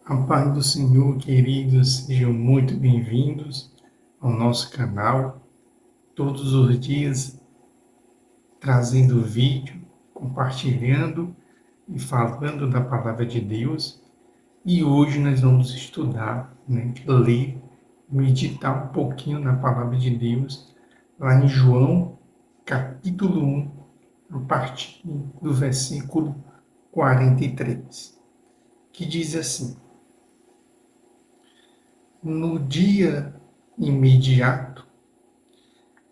A paz do Senhor, queridos, sejam muito bem-vindos ao nosso canal. Todos os dias trazendo vídeo, compartilhando e falando da palavra de Deus. E hoje nós vamos estudar, ler, meditar um pouquinho na palavra de Deus, lá em João, capítulo 1, a partir do versículo 43, que diz assim: No dia imediato,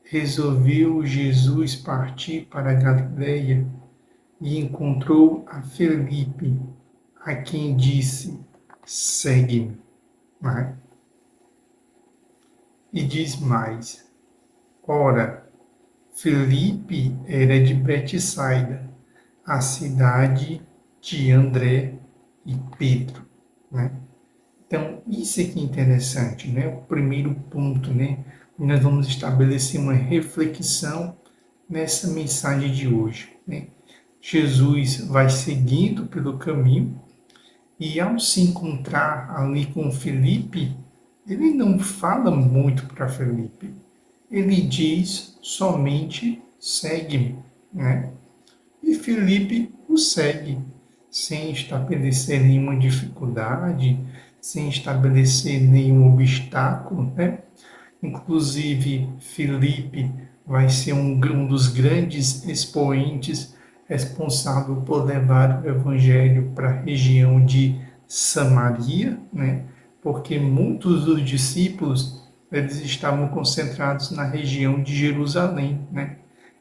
resolveu Jesus partir para a Galileia e encontrou a Felipe, a quem disse: Segue-me. E diz mais: Ora, Felipe era de Betsaida, a cidade de André e Pedro. Então, isso aqui é interessante, o primeiro ponto, nós vamos estabelecer uma reflexão nessa mensagem de hoje, Jesus vai seguindo pelo caminho e, ao se encontrar ali com Felipe, ele não fala muito para Felipe, ele diz somente: segue-me, E Felipe o segue, sem estabelecer nenhuma dificuldade, sem estabelecer nenhum obstáculo, Inclusive, Felipe vai ser um dos grandes expoentes responsável por levar o evangelho para a região de Samaria, Porque muitos dos discípulos eles estavam concentrados na região de Jerusalém,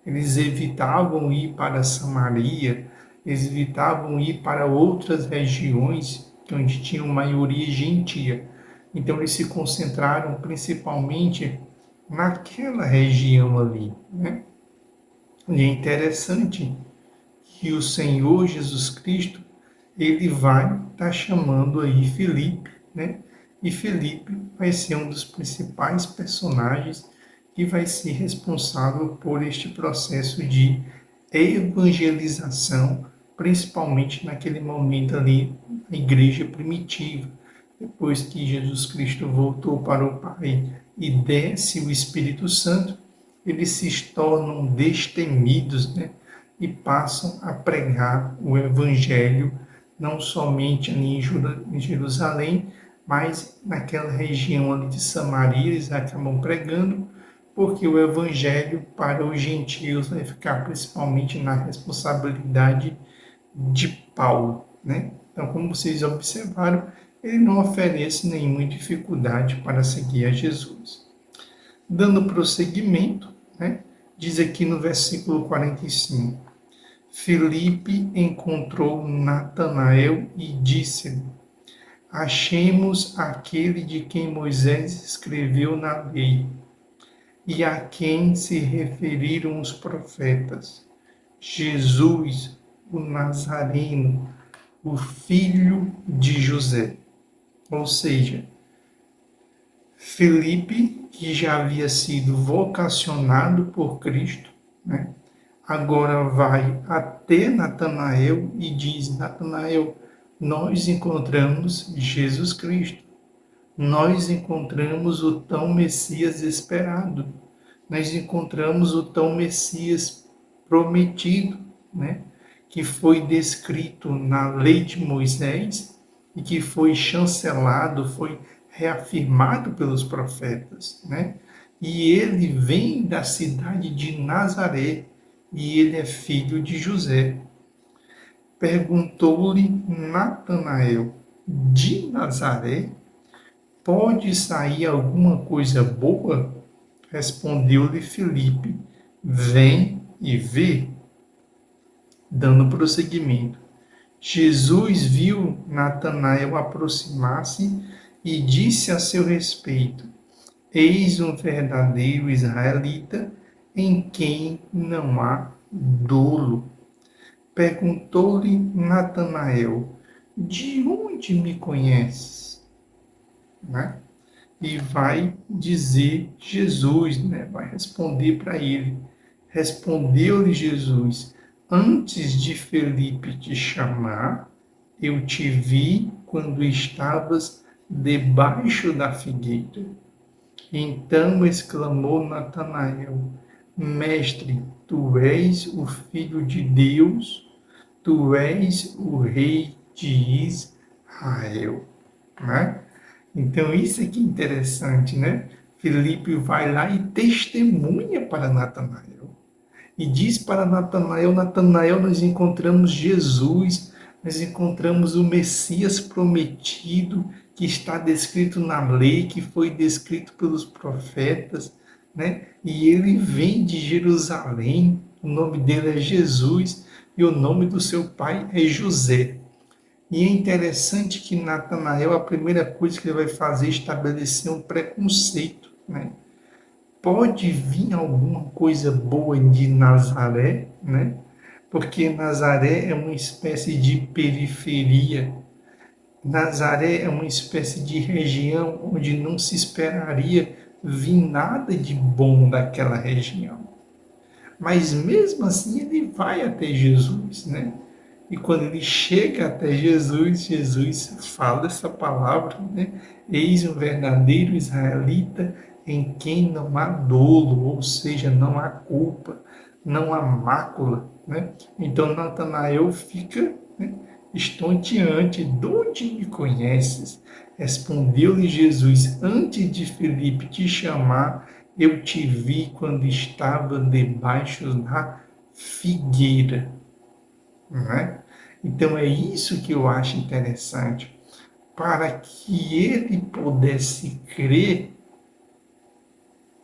Eles evitavam ir para Samaria, eles evitavam ir para outras regiões onde tinham maioria gentia. Então eles se concentraram principalmente naquela região ali, E é interessante que o Senhor Jesus Cristo, ele vai estar chamando aí Felipe, E Felipe vai ser um dos principais personagens que vai ser responsável por este processo de evangelização, principalmente naquele momento ali, na igreja primitiva. Depois que Jesus Cristo voltou para o Pai e desce o Espírito Santo, eles se tornam destemidos, E passam a pregar o Evangelho, não somente ali em Jerusalém, mas naquela região ali de Samaria, eles acabam pregando, porque o Evangelho para os gentios vai ficar principalmente na responsabilidade de Paulo, Então, como vocês observaram, ele não oferece nenhuma dificuldade para seguir a Jesus. Dando prosseguimento, diz aqui no versículo 45, Filipe encontrou Natanael e disse-lhe: Achemos aquele de quem Moisés escreveu na lei e a quem se referiram os profetas, Jesus, o Nazareno, o filho de José. Ou seja, Filipe, que já havia sido vocacionado por Cristo, agora vai até Natanael e diz: Natanael, nós encontramos Jesus Cristo, nós encontramos o tão Messias esperado, nós encontramos o tão Messias prometido, que foi descrito na lei de Moisés e que foi chancelado, foi reafirmado pelos profetas, E ele vem da cidade de Nazaré e ele é filho de José. Perguntou-lhe Natanael: de Nazaré pode sair alguma coisa boa? Respondeu-lhe Filipe: vem e vê. Dando prosseguimento, Jesus viu Natanael aproximar-se e disse a seu respeito: Eis um verdadeiro israelita em quem não há dolo. Perguntou-lhe Natanael: de onde me conheces? E vai dizer Jesus, vai responder para ele. Respondeu-lhe Jesus: Antes de Felipe te chamar, eu te vi quando estavas debaixo da figueira. Então exclamou Natanael: Mestre, tu és o Filho de Deus, tu és o Rei de Israel. Né? Então isso aqui é interessante, né? Filipe vai lá e testemunha para Natanael. E diz para Natanael, Natanael, nós encontramos Jesus, nós encontramos o Messias prometido, que está descrito na lei, que foi descrito pelos profetas, né? E ele vem de Jerusalém, o nome dele é Jesus, e o nome do seu pai é José. E é interessante que Natanael, a primeira coisa que ele vai fazer é estabelecer um preconceito, né? Pode vir alguma coisa boa de Nazaré, né? Porque Nazaré é uma espécie de periferia. Nazaré é uma espécie de região onde não se esperaria vir nada de bom daquela região. Mas mesmo assim ele vai até Jesus, né? E quando ele chega até Jesus, Jesus fala essa palavra, né? Eis um verdadeiro israelita em quem não há dolo, ou seja, não há culpa, não há mácula, né? Então Natanael fica, né, estonteante: de onde me conheces? Respondeu-lhe Jesus: antes de Filipe te chamar, eu te vi quando estava debaixo da figueira. Não é? Então é isso que eu acho interessante. Para que ele pudesse crer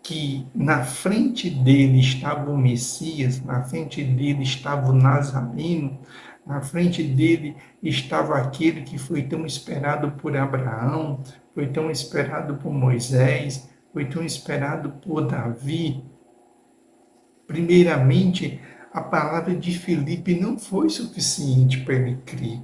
que na frente dele estava o Messias, na frente dele estava o Nazareno, na frente dele estava aquele que foi tão esperado por Abraão, foi tão esperado por Moisés, foi tão esperado por Davi. Primeiramente, a palavra de Filipe não foi suficiente para ele crer,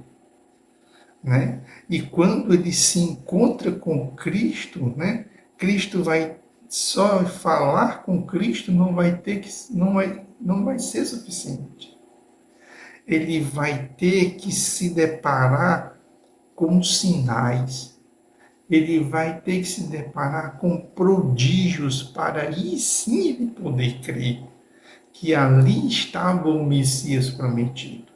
né? E quando ele se encontra com Cristo, né? Cristo vai só falar com Cristo não vai ser suficiente. Ele vai ter que se deparar com sinais. Ele vai ter que se deparar com prodígios para aí sim ele poder crer que ali estava o Messias prometido.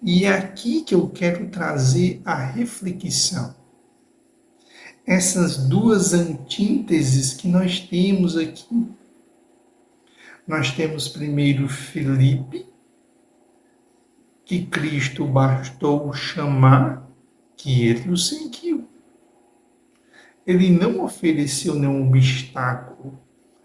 E é aqui que eu quero trazer a reflexão. Essas duas antíteses que nós temos aqui. Nós temos primeiro Filipe, que Cristo bastou chamar, que ele o seguiu. Ele não ofereceu nenhum obstáculo.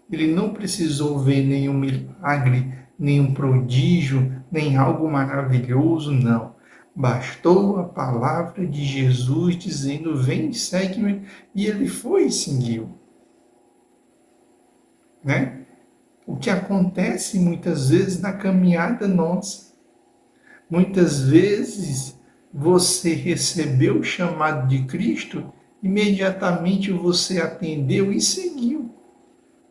Ele não precisou ver nenhum milagre, nenhum prodígio, nem algo maravilhoso, não. Bastou a palavra de Jesus dizendo: vem, segue-me, e ele foi e seguiu. Né? O que acontece muitas vezes na caminhada nossa. Muitas vezes você recebeu o chamado de Cristo, imediatamente você atendeu e seguiu.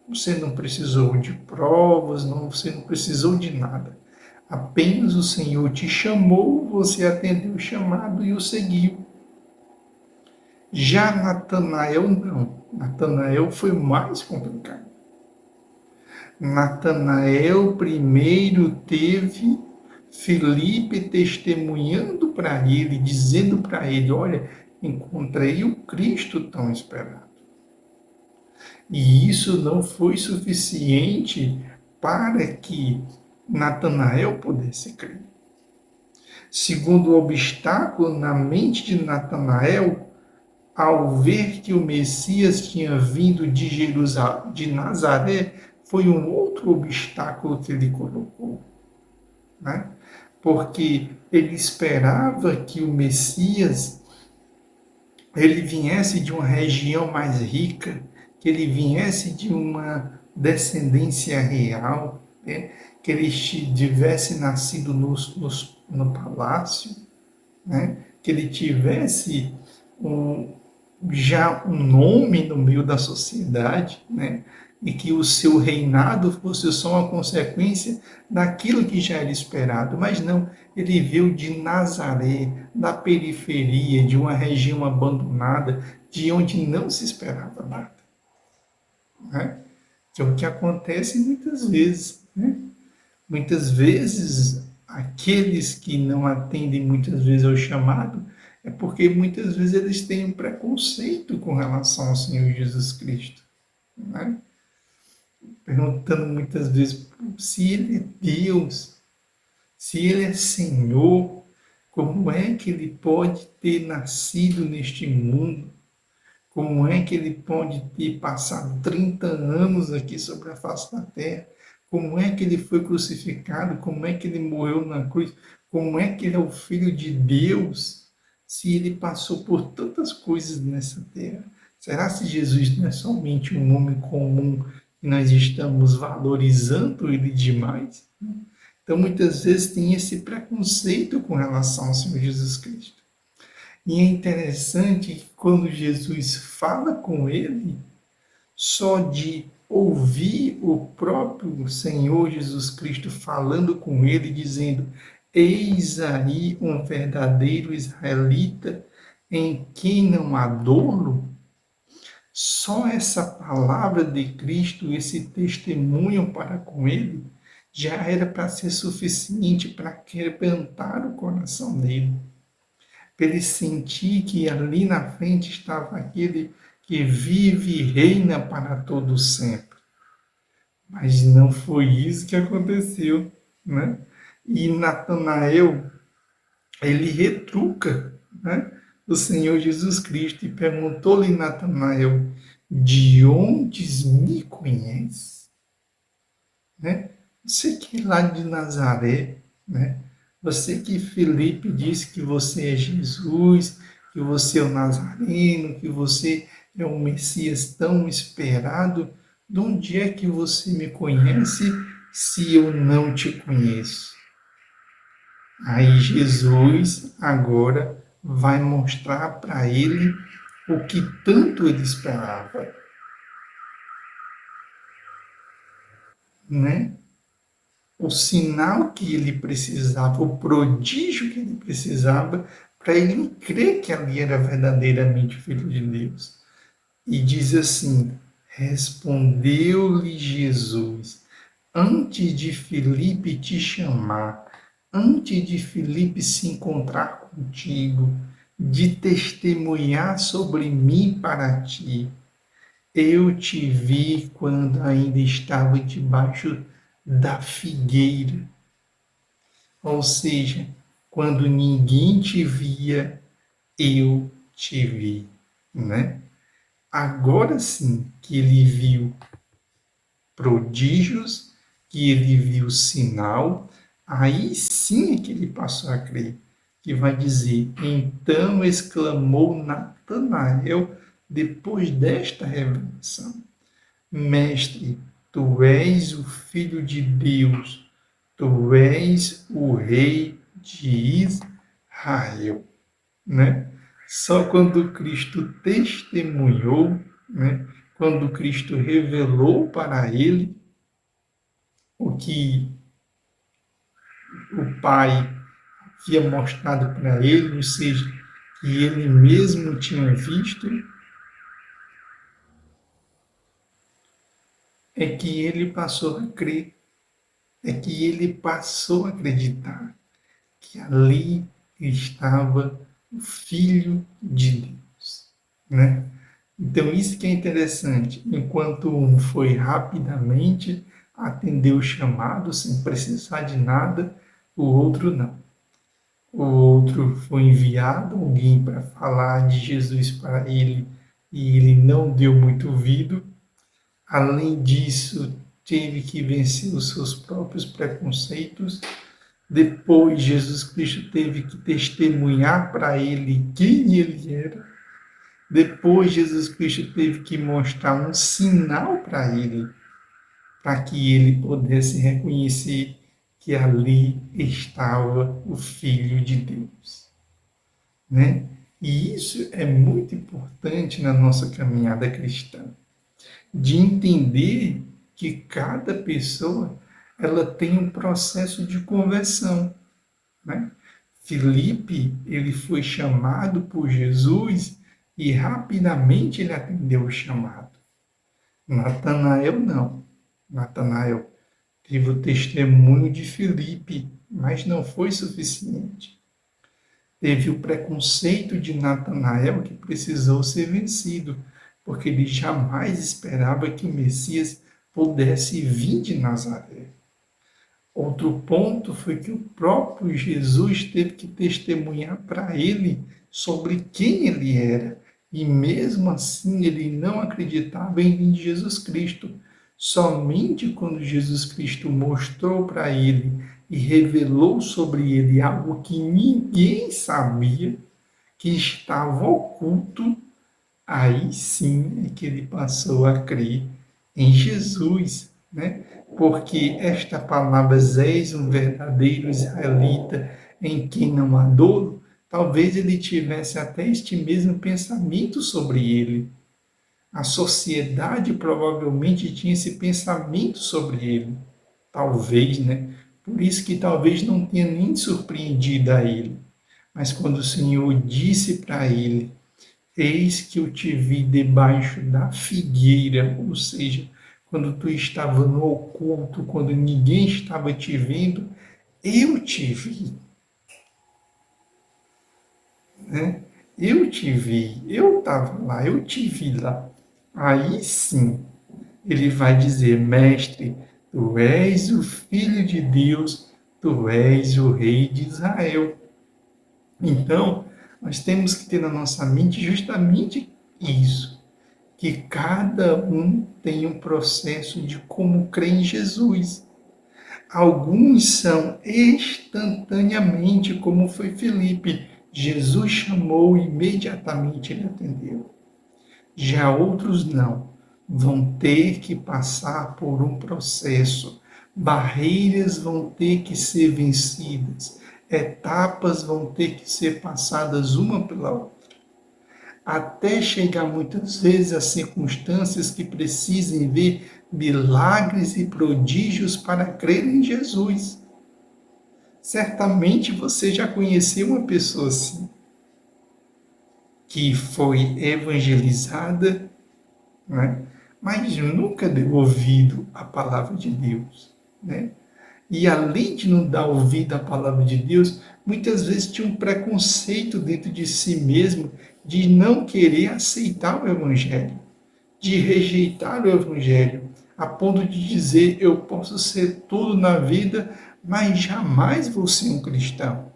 Você não precisou de provas, você não precisou de nada. Apenas o Senhor te chamou, você atendeu o chamado e o seguiu. Já Natanael não. Natanael foi mais complicado. Natanael primeiro teve Filipe testemunhando para ele, dizendo para ele: olha, encontrei o Cristo tão esperado. E isso não foi suficiente para que Natanael pudesse crer. Segundo obstáculo na mente de Natanael, ao ver que o Messias tinha vindo de Jerusalém, de Nazaré, foi um outro obstáculo que ele colocou, né? Porque ele esperava que o Messias ele viesse de uma região mais rica, que ele viesse de uma descendência real, né? Que ele tivesse nascido no palácio, né? Que ele tivesse já um nome no meio da sociedade, né? e que o seu reinado fosse só uma consequência daquilo que já era esperado. Mas não, ele veio de Nazaré, da periferia, de uma região abandonada, de onde não se esperava nada. Né? Que é o que acontece muitas vezes. Né? Muitas vezes, aqueles que não atendem muitas vezes ao chamado, é porque muitas vezes eles têm um preconceito com relação ao Senhor Jesus Cristo. Né? Perguntando muitas vezes se Ele é Deus, se Ele é Senhor, como é que Ele pode ter nascido neste mundo? Como é que Ele pode ter passado 30 anos aqui sobre a face da terra? Como é que Ele foi crucificado? Como é que Ele morreu na cruz? Como é que Ele é o Filho de Deus? Se Ele passou por tantas coisas nessa terra. Será se Jesus não é somente um homem comum e nós estamos valorizando Ele demais? Então, muitas vezes tem esse preconceito com relação ao Senhor Jesus Cristo. E é interessante que quando Jesus fala com ele, só de ouvir o próprio Senhor Jesus Cristo falando com ele, dizendo: Eis aí um verdadeiro israelita em quem não há dolo. Só essa palavra de Cristo, esse testemunho para com ele, já era para ser suficiente para quebrantar o coração dele, para ele sentir que ali na frente estava aquele que vive e reina para todo sempre. Mas não foi isso que aconteceu, né? E Natanael, ele retruca, né, o Senhor Jesus Cristo e perguntou-lhe Natanael: de onde me conhece? Né? Você que é lá de Nazaré, né? Você que Felipe disse que você é Jesus, que você é o Nazareno, que você é o Messias tão esperado, de onde é que você me conhece se eu não te conheço? Aí Jesus agora vai mostrar para ele o que tanto ele esperava, né? O sinal que ele precisava, o prodígio que ele precisava para ele crer que ali era verdadeiramente filho de Deus. E diz assim: respondeu-lhe Jesus, antes de Filipe te chamar, antes de Filipe se encontrar contigo, de testemunhar sobre mim para ti, eu te vi quando ainda estava debaixo da figueira. Ou seja, quando ninguém te via, eu te vi, né? Agora sim que ele viu prodígios, que ele viu sinal, aí sim é que ele passou a crer, que vai dizer: então exclamou Natanael depois desta revelação: Mestre, tu és o Filho de Deus, tu és o Rei de Israel, né? Só quando Cristo testemunhou, né? Quando Cristo revelou para ele o que o Pai havia mostrado para ele, ou seja, que ele mesmo tinha visto, é que ele passou a crer, é que ele passou a acreditar que ali estava o Filho de Deus, né? Então isso que é interessante, enquanto um foi rapidamente atender o chamado sem precisar de nada, o outro não. O outro foi enviado alguém para falar de Jesus para ele e ele não deu muito ouvido. Além disso, teve que vencer os seus próprios preconceitos. Depois, Jesus Cristo teve que testemunhar para ele quem ele era. Depois, Jesus Cristo teve que mostrar um sinal para ele, para que ele pudesse reconhecer que ali estava o Filho de Deus, né? E isso é muito importante na nossa caminhada cristã. de entender que cada pessoa ela tem um processo de conversão, né? Filipe, ele foi chamado por Jesus e rapidamente ele atendeu o chamado. Natanael não. Natanael teve o testemunho de Filipe, mas não foi suficiente. Teve o preconceito de Natanael que precisou ser vencido, porque ele jamais esperava que o Messias pudesse vir de Nazaré. Outro ponto foi que o próprio Jesus teve que testemunhar para ele sobre quem ele era. E mesmo assim ele não acreditava em Jesus Cristo. Somente quando Jesus Cristo mostrou para ele e revelou sobre ele algo que ninguém sabia, que estava oculto, aí sim é que ele passou a crer em Jesus, né? Porque esta palavra és um verdadeiro israelita em quem não há dolo, talvez ele tivesse até este mesmo pensamento sobre ele. A sociedade provavelmente tinha esse pensamento sobre ele. Talvez, né? Por isso que talvez não tenha nem surpreendido a ele. Mas quando o Senhor disse para ele, eis que eu te vi debaixo da figueira, ou seja, quando tu estava no oculto, quando ninguém estava te vendo, eu te vi, né? Eu te vi, eu estava lá, eu te vi lá. Aí sim, ele vai dizer, mestre, tu és o Filho de Deus, tu és o Rei de Israel. Então, nós temos que ter na nossa mente justamente isso, que cada um tem um processo de como crer em Jesus. Alguns são instantaneamente, como foi Filipe. Jesus chamou e imediatamente ele atendeu. Já outros não. Vão ter que passar por um processo. Barreiras vão ter que ser vencidas. Etapas vão ter que ser passadas uma pela outra. Até chegar muitas vezes a circunstâncias que precisem ver milagres e prodígios para crer em Jesus. Certamente você já conheceu uma pessoa assim, que foi evangelizada, né? Mas nunca deu ouvido à palavra de Deus, né? E além de não dar ouvido à palavra de Deus, muitas vezes tinha um preconceito dentro de si mesmo de não querer aceitar o Evangelho, de rejeitar o Evangelho, a ponto de dizer, eu posso ser tudo na vida, mas jamais vou ser um cristão.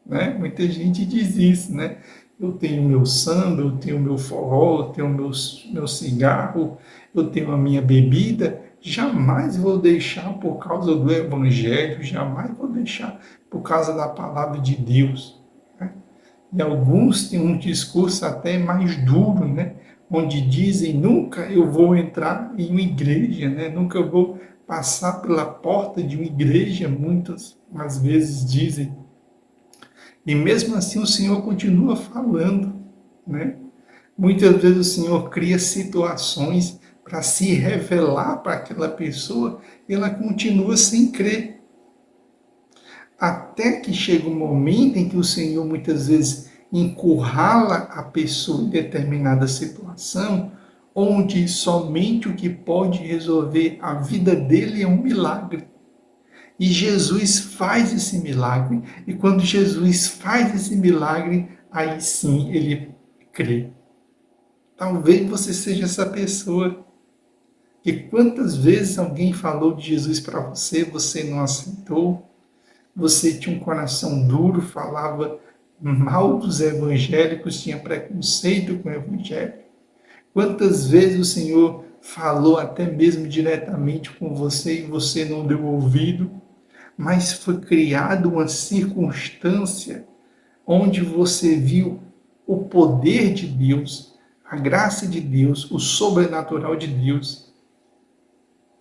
Né? Muita gente diz isso, né? Eu tenho meu samba, eu tenho meu forró, eu tenho meu cigarro, eu tenho a minha bebida, jamais vou deixar por causa do Evangelho, jamais vou deixar por causa da palavra de Deus. Né? E alguns têm um discurso até mais duro, né? Onde dizem, nunca eu vou entrar em uma igreja, né? Nunca eu vou passar pela porta de uma igreja, muitas às vezes dizem. E mesmo assim o Senhor continua falando, né? Muitas vezes o Senhor cria situações para se revelar para aquela pessoa e ela continua sem crer. Até que chega um momento em que o Senhor muitas vezes encurrala a pessoa em determinada situação, onde somente o que pode resolver a vida dele é um milagre. E Jesus faz esse milagre. E quando Jesus faz esse milagre, aí sim ele crê. Talvez você seja essa pessoa. E quantas vezes alguém falou de Jesus para você, você não aceitou? Você tinha um coração duro, falava mal dos evangélicos, tinha preconceito com o evangelho. Quantas vezes o Senhor falou até mesmo diretamente com você e você não deu ouvido? Mas foi criada uma circunstância onde você viu o poder de Deus, a graça de Deus, o sobrenatural de Deus.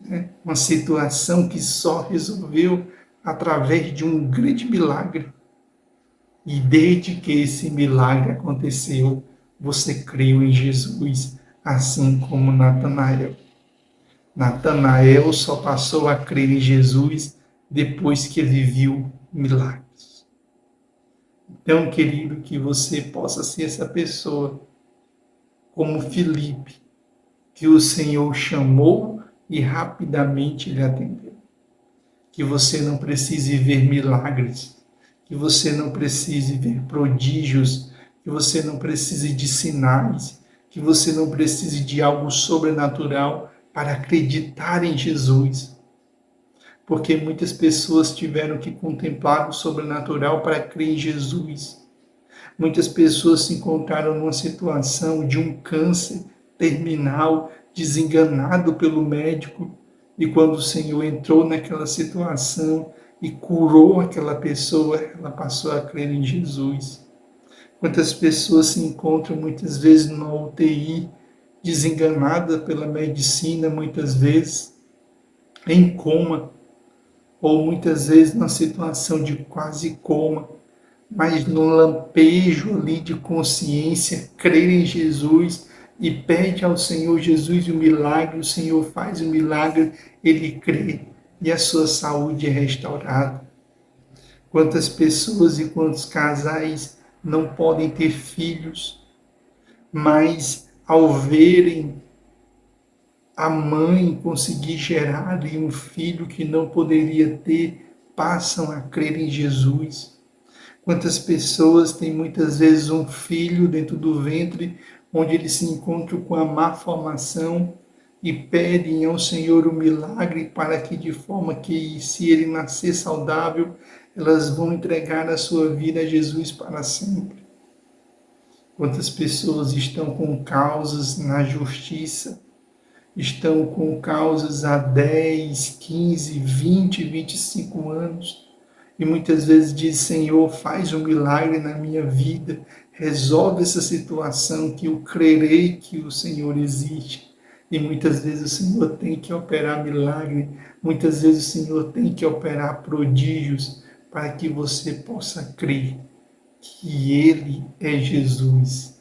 Né? Uma situação que só resolveu através de um grande milagre. E desde que esse milagre aconteceu, você creu em Jesus, assim como Natanael. Natanael só passou a crer em Jesus depois que ele viu milagres. Então, querido, que você possa ser essa pessoa, como Filipe, que o Senhor chamou e rapidamente lhe atendeu. Que você não precise ver milagres, que você não precise ver prodígios, que você não precise de sinais, que você não precise de algo sobrenatural para acreditar em Jesus. Porque muitas pessoas tiveram que contemplar o sobrenatural para crer em Jesus. Muitas pessoas se encontraram numa situação de um câncer terminal, desenganado pelo médico, e quando o Senhor entrou naquela situação e curou aquela pessoa, ela passou a crer em Jesus. Quantas pessoas se encontram muitas vezes numa UTI, desenganada pela medicina, muitas vezes em coma, ou muitas vezes numa situação de quase coma, mas no lampejo ali de consciência, crer em Jesus e pede ao Senhor Jesus o milagre, o Senhor faz o milagre, ele crê e a sua saúde é restaurada. Quantas pessoas e quantos casais não podem ter filhos, mas ao verem a mãe conseguir gerar ali um filho que não poderia ter, passam a crer em Jesus. Quantas pessoas têm muitas vezes um filho dentro do ventre, onde eles se encontram com a má formação e pedem ao Senhor o milagre para que, de forma que, se ele nascer saudável, elas vão entregar a sua vida a Jesus para sempre. Quantas pessoas estão com causas na justiça, estão com causas há 10, 15, 20, 25 anos, e muitas vezes diz: Senhor, faz um milagre na minha vida, resolve essa situação que eu crerei que o Senhor existe. E muitas vezes o Senhor tem que operar milagre, muitas vezes o Senhor tem que operar prodígios para que você possa crer que Ele é Jesus.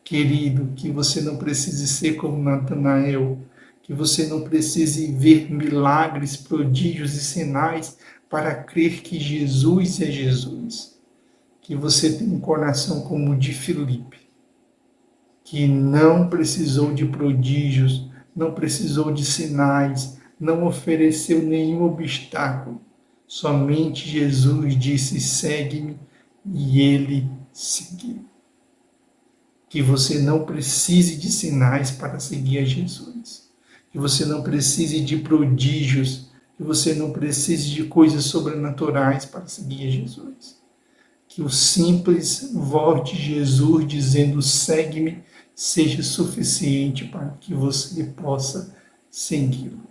Querido, que você não precise ser como Natanael, que você não precise ver milagres, prodígios e sinais para crer que Jesus é Jesus. Que você tenha um coração como o de Filipe, que não precisou de prodígios, não precisou de sinais, não ofereceu nenhum obstáculo. Somente Jesus disse: segue-me, e ele seguiu. Que você não precise de sinais para seguir a Jesus. Que você não precise de prodígios, que você não precise de coisas sobrenaturais para seguir a Jesus. Que o simples voz de Jesus dizendo: segue-me, seja suficiente para que você possa segui-lo.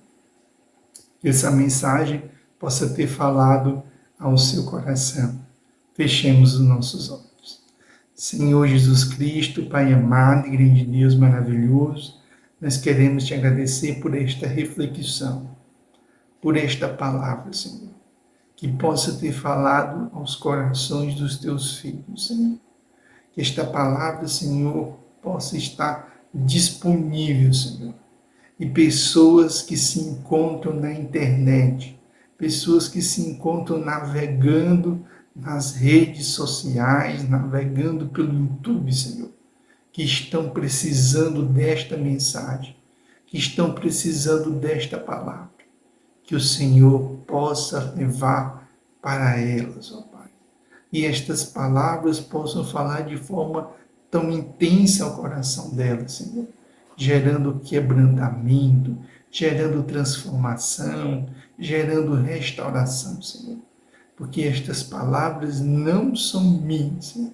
Que essa mensagem possa ter falado ao seu coração. Fechemos os nossos olhos. Senhor Jesus Cristo, Pai amado e grande Deus maravilhoso, nós queremos te agradecer por esta reflexão, por esta palavra, Senhor, que possa ter falado aos corações dos teus filhos, Senhor. Que esta palavra, Senhor, possa estar disponível, Senhor. E pessoas que se encontram na internet, pessoas que se encontram navegando nas redes sociais, navegando pelo YouTube, Senhor, que estão precisando desta mensagem, que estão precisando desta palavra, que o Senhor possa levar para elas, ó Pai. E estas palavras possam falar de forma tão intensa ao coração delas, Senhor, gerando quebrantamento, gerando transformação, gerando restauração, Senhor. Porque estas palavras não são minhas, Senhor.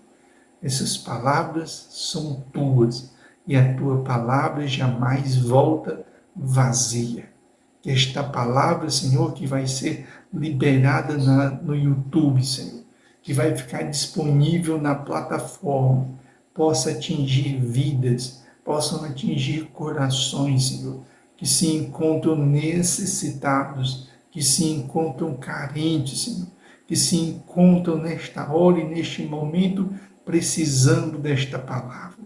Essas palavras são tuas, e a tua palavra jamais volta vazia. Que esta palavra, Senhor, que vai ser liberada no YouTube, Senhor, que vai ficar disponível na plataforma, possa atingir vidas, possam atingir corações, Senhor, que se encontram necessitados, que se encontram carentes, Senhor, que se encontram nesta hora e neste momento precisando desta palavra.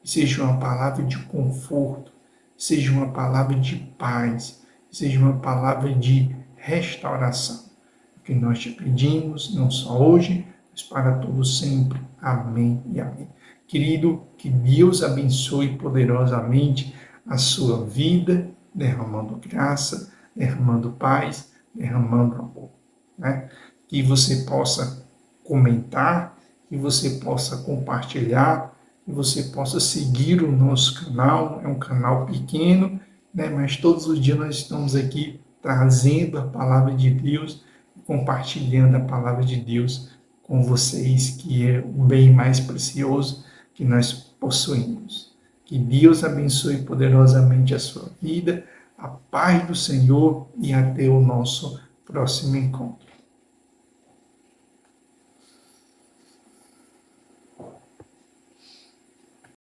seja uma palavra de conforto, seja uma palavra de paz, seja uma palavra de restauração. O que nós te pedimos, não só hoje, mas para todo sempre. Amém e amém. Querido, que Deus abençoe poderosamente a sua vida, derramando graça, derramando paz, derramando amor. Né? Que você possa comentar, que você possa compartilhar, que você possa seguir o nosso canal. É um canal pequeno, né? Mas todos os dias nós estamos aqui trazendo a palavra de Deus, compartilhando a palavra de Deus com vocês, que é o bem mais precioso que nós possuímos. Que Deus abençoe poderosamente a sua vida, a paz do Senhor e até o nosso próximo encontro.